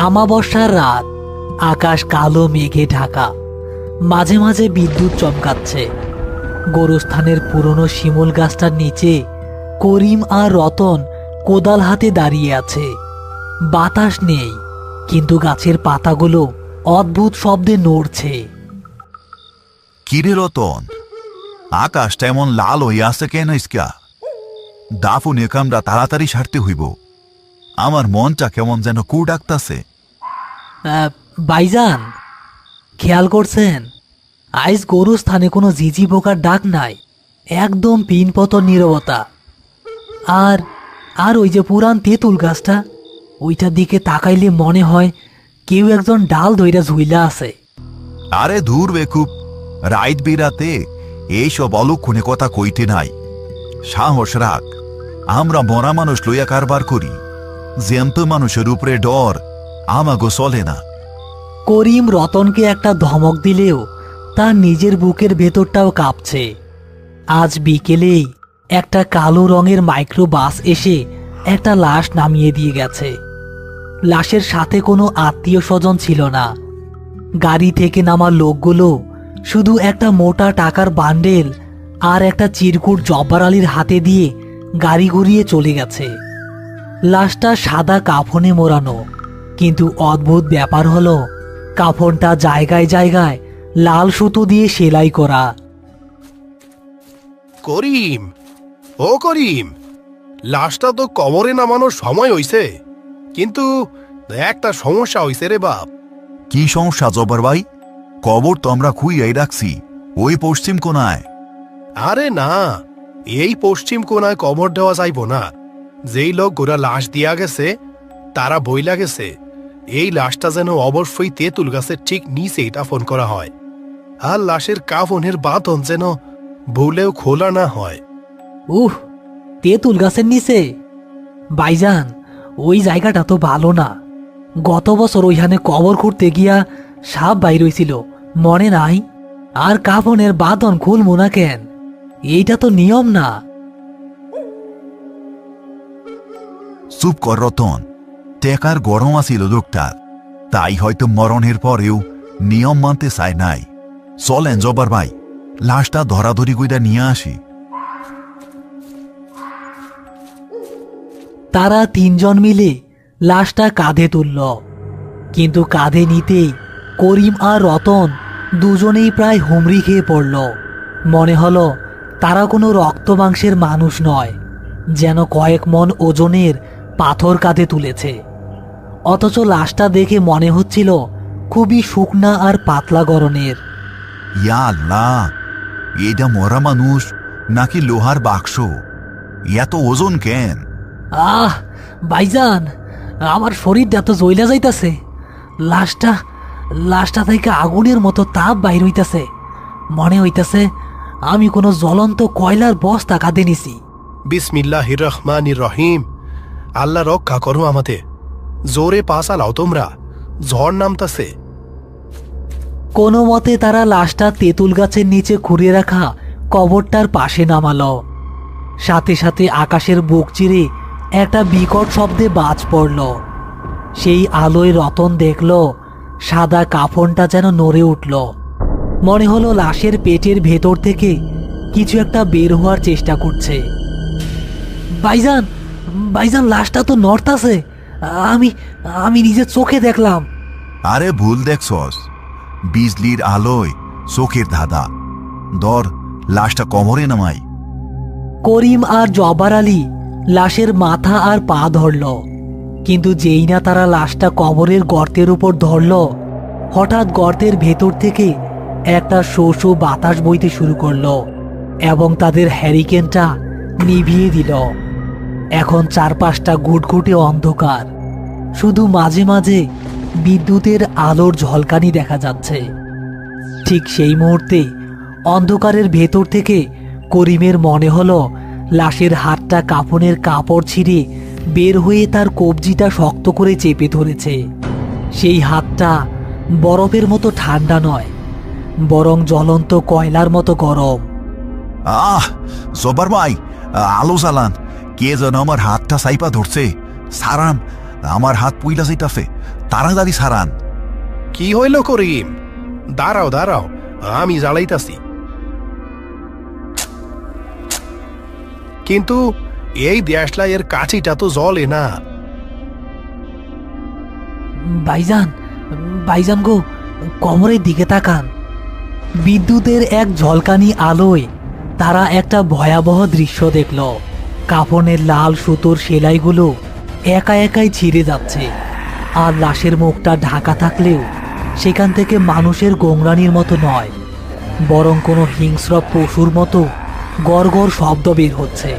আমাবস্যার রাত, আকাশ কালো মেঘে ঢাকা, মাঝে মাঝে বিদ্যুৎ চমকাচ্ছে। গোরস্থানের পুরনো শিমুল গাছটার নিচে করিম আর রতন কোদাল হাতে দাঁড়িয়ে আছে। বাতাস নেই, কিন্তু গাছের পাতাগুলো অদ্ভুত শব্দে নড়ছে। কিরে রতন, আকাশটা এমন লাল হইয়া আছে কেন? ইসকা দাফনে কামরা তাড়াতাড়ি সারতে হইব। আমার মনটা কেমন যেন কু ডাকতাছে। ভাইজান, খেয়াল করছেন আইজ গোরস্থানে কোনো ঝিঝি পোকার ডাক নাই, একদম পিনপতন নীরবতা। আর আর ওই যে পুরান তেঁতুল গাছটা, ওইটার দিকে তাকাইলে মনে হয় কেউ একজন ডাল ধইরা ঝুইলা আছে। আরে দূর বেকুব, রাইত বিরাতে এইসব অলক্ষণে কথা কইতে নাই। সাহস রাখ, আমরা মরা মানুষ লইয়া কারবার করি। জ্যান্ত মানুষের উপরে ডর আমাগো চলে না। করিম রতনকে একটা ধমক দিলেও তার নিজের বুকের ভেতরটাও কাঁপছে। আজ বিকেলেই একটা কালো রঙের মাইক্রো বাস এসে একটা লাশ নামিয়ে দিয়ে গেছে। লাশের সাথে কোনো আত্মীয় স্বজন ছিল না। গাড়ি থেকে নামা লোকগুলো শুধু একটা মোটা টাকার বান্ডেল আর একটা চিরকুট জব্বার আলীর হাতে দিয়ে গাড়ি ঘুরিয়ে চলে গেছে। লাশটা সাদা কাফনে মোড়ানো, কিন্তু অদ্ভুত ব্যাপার হলো কাফনটা জায়গায় জায়গায় লাল সুতো দিয়ে সেলাই করা। করিম, ও করিম, লাশটা তো কবরে নামানোর সময় হইছে, কিন্তু একটা সমস্যা হইছে রে বাপ। কি সমস্যা জব্বার ভাই? কবর তো আমরা খুইয়াই রাখছি, ওই পশ্চিম কোনায়। আরে না, এই পশ্চিম কোনায় কবর দেওয়া যাইব না। যেই লোক গোরা লাশ দিয়া গেছে তারা বইলা গেছে এই লাশটা যেন অবশ্যই তেঁতুল গাছের ঠিক নিচেই দাফন করা হয়, আর লাশের কাফনের বাঁধন যেন ভুলেও খোলা না হয়। তেঁতুল গাছের নিচে? ভাইজান, ওই জায়গাটা তো ভালো না। গত বছর ওইখানে কবর খুঁড়তে গিয়া সাপ বাইর হইছিল, মনে নাই? আর কাফনের বাঁধন খুলবো না কেন? এইটা তো নিয়ম না। চুপ কর রতন, টেকার গরম আছিল লোকটার, তাই হয়তো মরণের পরেও নিয়ম মানতে চায় নাই। চলেন জব্বার ভাই, লাশটা ধরাধরি কইরা নিয়ে আসি। তারা তিনজন মিলে লাশটা কাঁধে তুলল, কিন্তু কাঁধে নিতেই করিম আর রতন দুজনেই প্রায় হুমড়ি খেয়ে পড়ল। মনে হলো তারা কোনো রক্ত মাংসের মানুষ নয়, যেন কয়েক মন ওজনের পাথর কাঁধে তুলেছে। অথচ লাশটা দেখে মনে হচ্ছিল খুবই শুকনা আর পাতলা গড়নের। ইয়া আল্লাহ, এটা মরা মানুষ নাকি লোহার বাক্স? এত ওজন কেন? ভাইজান, আমার শরীরটা তো জ্বইলা যাইতাছে। লাশটা থেকে আগুনের মতো তাপ বাইর হইতাছে। মনে হইতাছে আমি কোনো জ্বলন্ত কয়লার বস্তা কাঁধে নিছি। বিসমিল্লাহির রহমানির রহিম। আল্লাহ রক্ষা করো আমাদের। জোরে পা চালাও তোমরা, ঝড় নামতাছে। কোনো মতে তারা লাশটা তেঁতুল গাছের নিচে খুঁড়ে রাখা কবরটার পাশে নামালো। সাথে সাথে আকাশের বুক চিরে একটা বিকট শব্দে বাজ পড়ল। সেই আলোয় রতন দেখল সাদা কাফনটা যেন নড়ে উঠল। মনে হলো লাশের পেটের ভেতর থেকে কিছু একটা বের হওয়ার চেষ্টা করছে। ভাইজান, লাশটা তো নড়তাছে। আমি নিজের চোখে দেখলাম। আরে ভুল দেখছস, বিজলির আলোয় চোখের ধাঁধা। দর, লাশটা কবরে নামাই। করিম আর জব্বার আলী লাশের মাথা আর পা ধরল, কিন্তু যেই না তারা লাশটা কবরের গর্তের উপর ধরল, হঠাৎ গর্তের ভেতর থেকে একটা শো শো বাতাস বইতে শুরু করলো এবং তাদের হ্যারিকেনটা নিভিয়ে দিল। এখন চারপাশটা ঘুটঘুটে অন্ধকার, শুধু মাঝে মাঝে বিদ্যুতের আলোর ঝলকানি দেখা যাচ্ছে। ঠিক সেই মুহূর্তে অন্ধকারের ভেতর থেকে করিমের মনে হলো লাশের হাতটা কাফনের কাপড় ছিঁড়ে বের হয়ে তার কবজিটা শক্ত করে চেপে ধরেছে। সেই হাতটা বরফের মতো ঠান্ডা নয়, বরং জ্বলন্ত কয়লার মতো গরম। জব্বার ভাই, আলো জ্বালান, কে যেন আমার হাতটা সাইপা ধরছে। সারান, আমার হাত পুইলা যাইতাছে, তাড়াতাড়ি সারান। কি হইল করিম? দাঁড়াও দাঁড়াও, আমি জ্বালাইতাছি। কিন্তু এই দেশলাইয়ের কাঠিটা তো জ্বলে না। ভাইজান, ভাইজান গো, কবরের দিকে তাকান। বিদ্যুতের এক ঝলকানি আলোয় তারা একটা ভয়াবহ দৃশ্য দেখল। কাফনের লাল সুতোর সেলাইগুলো একা একাই ছিঁড়ে যাচ্ছে, আর লাশের মুখটা ঢাকা থাকলেও সেখান থেকে মানুষের গোংরানির মতো নয়, বরং কোনো হিংস্র পশুর মতো গড় গড় শব্দ বের হচ্ছে।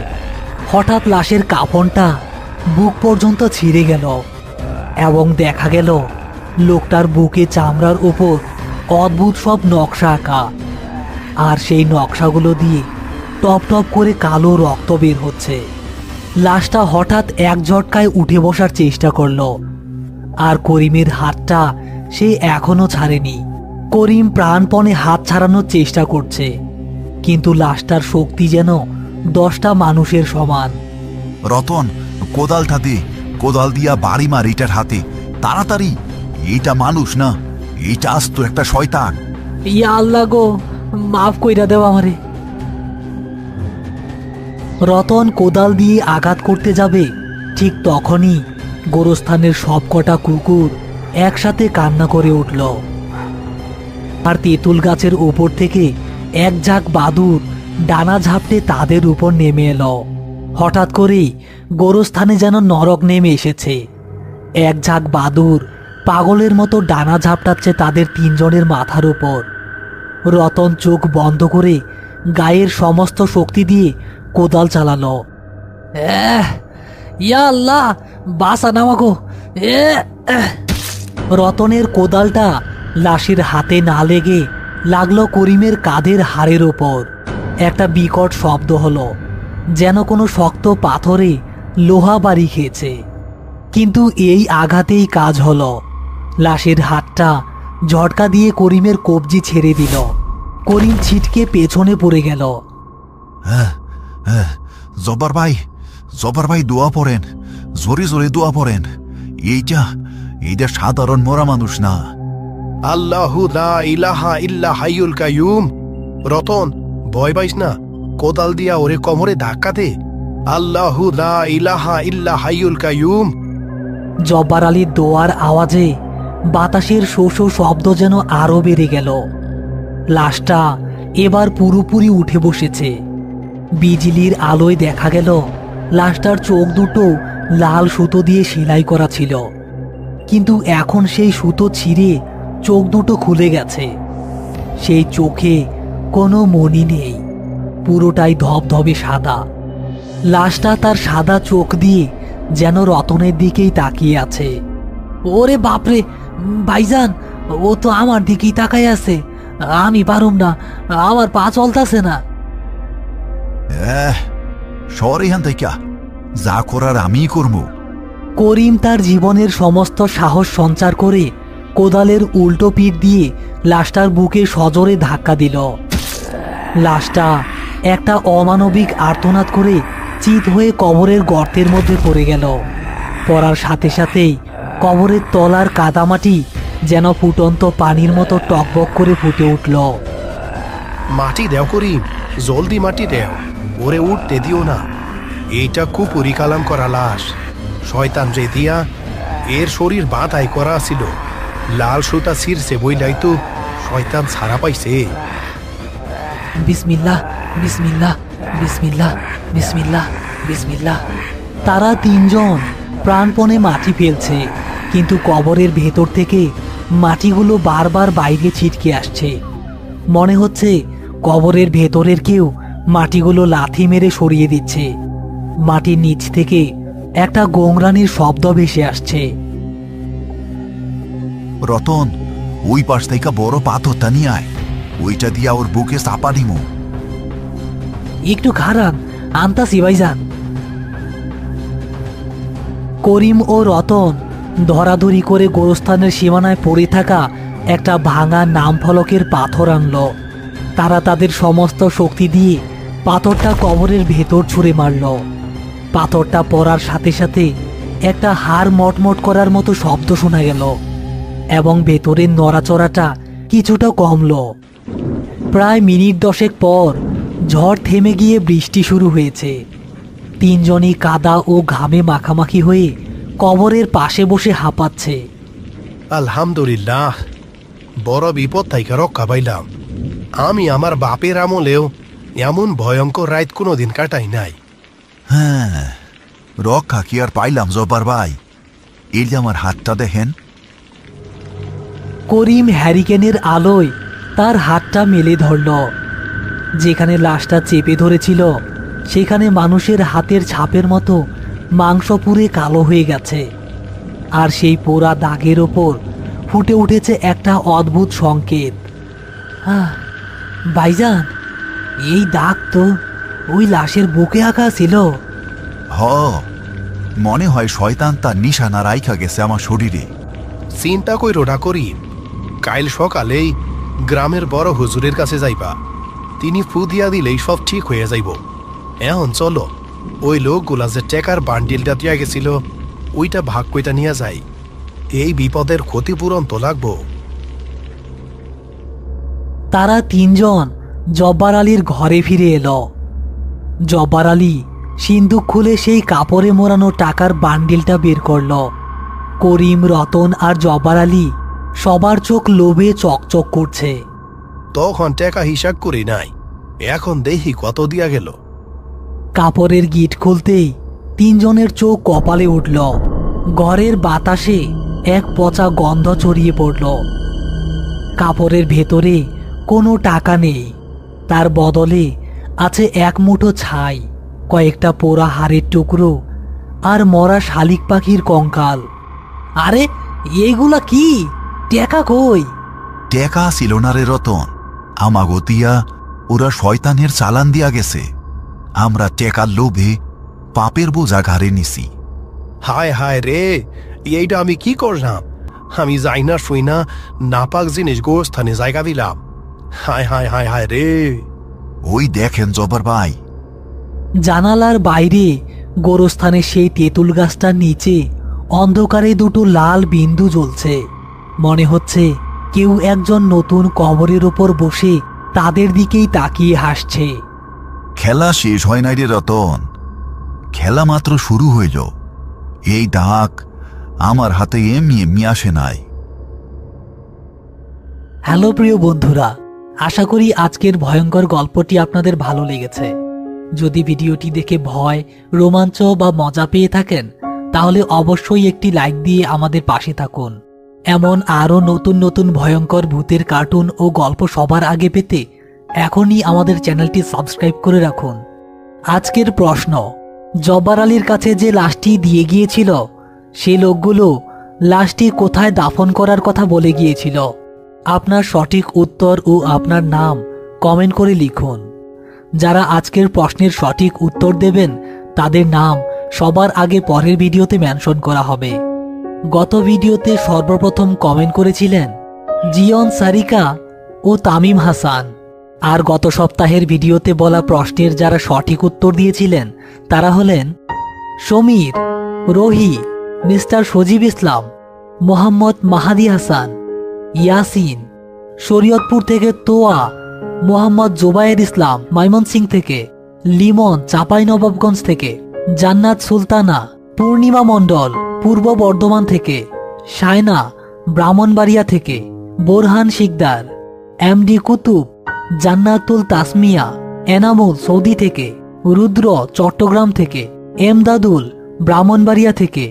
হঠাৎ লাশের কাফনটা বুক পর্যন্ত ছিঁড়ে গেল এবং দেখা গেল লোকটার বুকে চামড়ার উপর অদ্ভুত সব নকশা আঁকা, আর সেই নকশাগুলো দিয়ে টপ টপ করে কালো রক্ত বের হচ্ছে। লাশটা হঠাৎ এক ঝটকায় উঠে বসার চেষ্টা করলো, আর করিমের হাতটা সে এখনো ছাড়েনি। করিম প্রাণপণে হাত ছাড়ানোর চেষ্টা করছে, কিন্তু লাশটার শক্তি যেন 10টা মানুষের সমান। রতন, কোদালটা দে, কোদাল দিয়া বাড়ি মার এটার হাতে, তাড়াতাড়ি। এইটা মানুষ না, এইটা আস্ত একটা শয়তান। ইয়া আল্লাহ গো, মাফ কইরা দেও আমারে। রতন কোদাল দিয়ে আঘাত করতে যাবে, ঠিক তখনই গোরস্থানের সবকটা কুকুর একসাথে কান্না করে উঠল, আর তেঁতুল গাছের উপর থেকে এক ঝাঁক বাদুড় ডানা ঝাপটে তাদের উপর নেমে এলো। হঠাৎ করেই গোরস্থানে যেন নরক নেমে এসেছে। এক ঝাঁক বাদুড় পাগলের মতো ডানা ঝাপটাচ্ছে তাদের 3 জনের মাথার উপর। রতন চোখ বন্ধ করে গায়ের সমস্ত শক্তি দিয়ে কোদাল চালালো। ইয়া আল্লাহ, বাসা নামাগো। রতনের কোদালটা লাশের হাতে না লেগে লাগলো করিমের কাঁধের হাড়ের ওপর। একটা বিকট শব্দ হলো, যেন কোনো শক্ত পাথরে লোহা বাড়ি খেয়েছে। কিন্তু এই আঘাতেই কাজ হলো। লাশের হাতটা ঝটকা দিয়ে করিমের কবজি ছেড়ে দিল। করিম ছিটকে পেছনে পড়ে গেল। জব্বার ভাই, জব্বার ভাই দোয়া পড়েন, জোরে জোরে দোয়া পড়েন। এইটা সাধারণ মরা মানুষ না। আল্লাহু লা ইলাহা ইল্লা হাইয়ুল কাইয়ুম। রতন, ভয় পাইস না, কোদাল দিয়া ওরে কোমরে ধাক্কা দে। আল্লাহু লা ইলাহা ইল্লা হাইয়ুল কাইয়ুম। জব্বার আলীর দোয়ার আওয়াজে বাতাসের শো শো শব্দ যেন আরো বেড়ে গেল। লাশটা এবার পুরোপুরি উঠে বসেছে। বিজলির আলোয় দেখা গেল লাশটার চোখ দুটো লাল সুতো দিয়ে সেলাই করা ছিল, কিন্তু এখন সেই সুতো ছিঁড়ে চোখ দুটো খুলে গেছে। সেই চোখে কোনো মনি নেই, পুরোটাই ধবধবে সাদা। লাশটা তার সাদা চোখ দিয়ে যেন রতনের দিকেই তাকিয়ে আছে। ওরে বাপরে, ভাইজান, ও তো আমার দিকেই তাকাই আছে। আমি পারুম না, আমার পা চলতেছে না। সর এখান থেকে, যা করার আমিই করবো। করিম তার জীবনের সমস্ত সাহস সঞ্চার করে কোদালের উল্টো পিঠ দিয়ে লাশটার বুকে সজোরে ধাক্কা দিল। লাশটা একটা অমানবিক আর্তনাদ করে চিত হয়ে কবরের গর্তের মধ্যে পড়ে গেল। পড়ার সাথে সাথেই কবরের তলার কাদামাটি যেন ফুটন্ত পানির মতো টকবক করে ফুটে উঠল। মাটি দেও করিম, জলদি মাটি দেও, ওরে উঠতে দিও না। এইটা খুব পরিকালাম করা লাশ। শয়তান রে দিয়া এর শরীর বাঁধাই করা ছিল। লাল সুতা ছিঁড়ছে বইলাই তো শয়তান ছাড়া পাইছে। বিসমিল্লাহ, বিসমিল্লাহ, বিসমিল্লাহ, বিসমিল্লাহ, বিসমিল্লাহ। তারা 3 জন প্রাণপণে মাটি ফেলছে, কিন্তু কবরের ভেতর থেকে মাটিগুলো বারবার বাইরে ছিটকে আসছে। মনে হচ্ছে কবরের ভেতরের কেউ মাটিগুলো লাথি মেরে সরিয়ে দিচ্ছে। মাটির নিচ থেকে একটা গোংরানির শব্দ ভেসে আসছে। রতন, ওই পাশ থেকে বড় পাথরটা নিয়ে আয়, ওইটা দিয়া ওর বুকে চাপা দিমু। একটু খারাপ, আনতাসি ভাইজান। করিম ও রতন ধরাধরি করে গোরস্থানের সীমানায় পড়ে থাকা একটা ভাঙা নাম ফলকের পাথর আনল। তারা তাদের সমস্ত শক্তি দিয়ে পাথরটা কবরের ভেতর ছুঁড়ে মারল। পাথরটা পড়ার সাথে সাথে একটা হাড় মটমট করার মতো শব্দ শোনা গেল এবং ভেতরের নড়াচড়াটা কিছুটা কমলো। প্রায় মিনিট 10 পর ঝড় থেমে গিয়ে বৃষ্টি শুরু হয়েছে। তিনজনই কাদা ও ঘামে মাখামাখি হয়ে কবরের পাশে বসে হাঁপাচ্ছে। আলহামদুলিল্লাহ, বড় বিপদ থেকে রক্ষা পাইলাম। আমি আমার বাপের আমলেও এমন ভয়ঙ্কর রাত কোনোদিন কাটাই নাই। হ্যাঁ, রক্ষা কি আর পাইলাম জব্বার ভাই। এই যে আমার হাতটা দেখেন। করিম হ্যারিকেনের আলোয় তার হাতটা মেলে ধরল। যেখানে লাশটা চেপে ধরেছিল সেখানে মানুষের হাতের ছাপের মতো মাংস পুড়ে কালো হয়ে গেছে, আর সেই পোড়া দাগের ওপর ফুটে উঠেছে একটা অদ্ভুত সংকেত। ভাইজান, এই দাগ তো ওই লাশের বুকে আঁকা ছিল। হ, মনে হয় শয়তান তার নিশানা রাইখা গেছে আমার শরীরে। চিন্তা কইরো না করিম, কাইল সকালেই গ্রামের বড় হুজুরের কাছে যাইবা। তিনি ফু দিয়া দিলেই সব ঠিক হয়ে যাইব। এখন চলো, ওই লোকগুলা যে টেকার বান্ডিলটা দিয়া গেছিল ওইটা ভাগ কইটা নিয়ে যাই। এই বিপদের ক্ষতিপূরণ তো লাগবো। তারা তিনজন জব্বার আলীর ঘরে ফিরে এলো। জব্বার আলী সিন্দুক খুলে সেই কাপড়ে মোড়ানো টাকার বান্ডিলটা বের করল। করিম, রতন আর জব্বার আলী সবার চোখ লোভে চকচক করছে। তখন টাকা হিসাব করি নাই, এখন দেখি কত দিয়া গেল। কাপড়ের গিট খুলতেই তিনজনের চোখ কপালে উঠল। ঘরের বাতাসে এক পচা গন্ধ ছড়িয়ে পড়ল। কাপড়ের ভেতরে কোনো টাকা নেই, তার বদলে আছে এক মুঠো ছাই, কয়েকটা পোড়া হাড়ের টুকরো আর মরা শালিক পাখির কঙ্কাল। আরে এইগুলা কি? টাকা কই? টেকা ছিল না রে রতন, আমাগো দিয়া ওরা শয়তানের চালান দিয়া গেছে। আমরা টেকার লোভে পাপের বোঝা ঘাড়ে নিছি। হায় হায় রে, এইটা আমি কি করলাম? আমি যাই না শুই না নাপাক জিনিস গোস্থানে জায়গা দিলাম। হায় হায় হায় হায় রে। ওই দেখেন জব্বার ভাই, জানালার বাইরে গোরস্থানের সেই তেঁতুল গাছটার নিচে অন্ধকারে দুটো লাল বিন্দু জ্বলছে। মনে হচ্ছে কেউ একজন নতুন কবরের ওপর বসে তাদের দিকেই তাকিয়ে হাসছে। খেলা শেষ হয় নাই রে রতন, খেলা মাত্র শুরু হইল। এই ডাক আমার হাতে এমনি এমনি আসে নাই। হ্যালো প্রিয় বন্ধুরা, আশা করি আজকের ভয়ঙ্কর গল্পটি আপনাদের ভালো লেগেছে। যদি ভিডিওটি দেখে ভয়, রোমাঞ্চ বা মজা পেয়ে থাকেন তাহলে অবশ্যই একটি লাইক দিয়ে আমাদের পাশে থাকুন। এমন আরও নতুন নতুন ভয়ঙ্কর ভূতের কার্টুন ও গল্প সবার আগে পেতে এখনই আমাদের চ্যানেলটি সাবস্ক্রাইব করে রাখুন। আজকের প্রশ্ন, জব্বার আলীর কাছে যে লাশটি দিয়ে গিয়েছিল সে লোকগুলো লাশটি কোথায় দাফন করার কথা বলে গিয়েছিল? আপনার সঠিক উত্তর ও আপনার নাম কমেন্ট করে লিখুন। যারা আজকের প্রশ্নের সঠিক উত্তর দেবেন তাদের নাম সবার আগে পরের ভিডিওতে মেনশন করা হবে। গত ভিডিওতে সর্বপ্রথম কমেন্ট করেছিলেন জিয়ন সারিকা ও তামিম হাসান, আর গত সপ্তাহের ভিডিওতে বলা প্রশ্নের যারা সঠিক উত্তর দিয়েছিলেন তারা হলেন সমীর, রোহি, মিস্টার সজীব ইসলাম, মোহাম্মদ মাহাদি হাসান, ইয়াসিন, শরীয়তপুর থেকে তোয়া, মোহাম্মদ জোবায়ের ইসলাম ময়মনসিং থেকে, লিমন চাঁপাইনবাবগঞ্জ থেকে, জান্নাত সুলতানা, পূর্ণিমা মণ্ডল পূর্ব বর্ধমান থেকে, শায়না ব্রাহ্মণবাড়িয়া থেকে, বোরহান শিকদার, এমডি কুতুব, জান্নাতুল তাসমিয়া, এনামুল সৌদি থেকে, রুদ্র চট্টগ্রাম থেকে, এমদাদুল ব্রাহ্মণবাড়িয়া থেকে,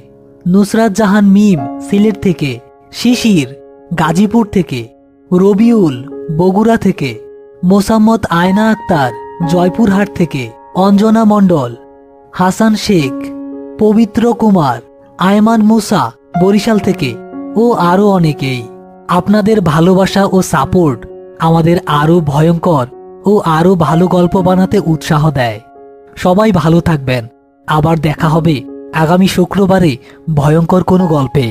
নুসরাত জাহান মিম সিলেট থেকে, শিশির গাজীপুর থেকে, রবিউল বগুড়া থেকে, মোসাম্মদ আয়না আক্তার জয়পুরহাট থেকে, অঞ্জনা মণ্ডল, হাসান শেখ, পবিত্র কুমার, আয়মান মুসা বরিশাল থেকে ও আরও অনেকেই। আপনাদের ভালোবাসা ও সাপোর্ট আমাদের আরও ভয়ঙ্কর ও আরও ভালো গল্প বানাতে উৎসাহ দেয়। সবাই ভালো থাকবেন। আবার দেখা হবে আগামী শুক্রবারে ভয়ঙ্কর কোনো গল্পে।